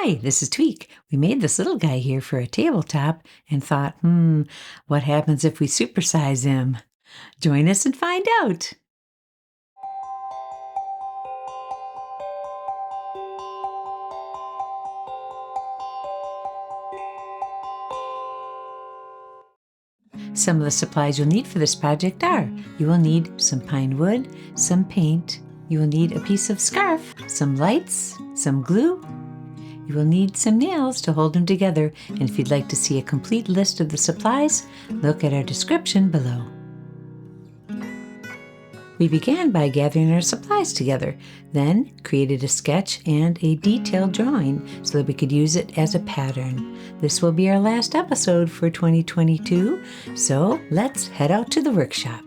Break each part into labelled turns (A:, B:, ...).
A: Hi, this is Tweak. We made this little guy here for a tabletop and thought, what happens if we supersize him? Join us and find out. Some of the supplies you'll need for this project are: you will need some pine wood, some paint, you will need a piece of scarf, some lights, some glue. You will need some nails to hold them together, and if you'd like to see a complete list of the supplies, look at our description below. We began by gathering our supplies together, then created a sketch and a detailed drawing so that we could use it as a pattern. This will be our last episode for 2022, so let's head out to the workshop.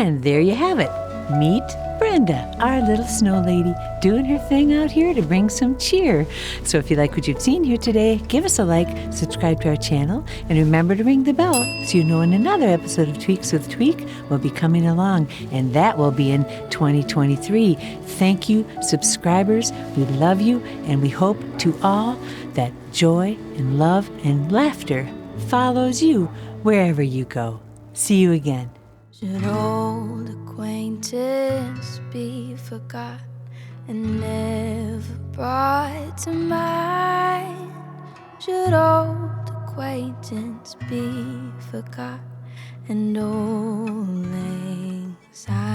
A: And there you have it. Meet Brenda, our little snow lady, doing her thing out here to bring some cheer. So if you like what you've seen here today, give us a like, subscribe to our channel, and remember to ring the bell so you know when another episode of Tweaks with Tweak will be coming along, and that will be in 2023. Thank you, subscribers. We love you, and we hope to all that joy and love and laughter follows you wherever you go. See you again.
B: Should old acquaintance be forgot and never brought to mind? Should old acquaintance be forgot and old lang syne?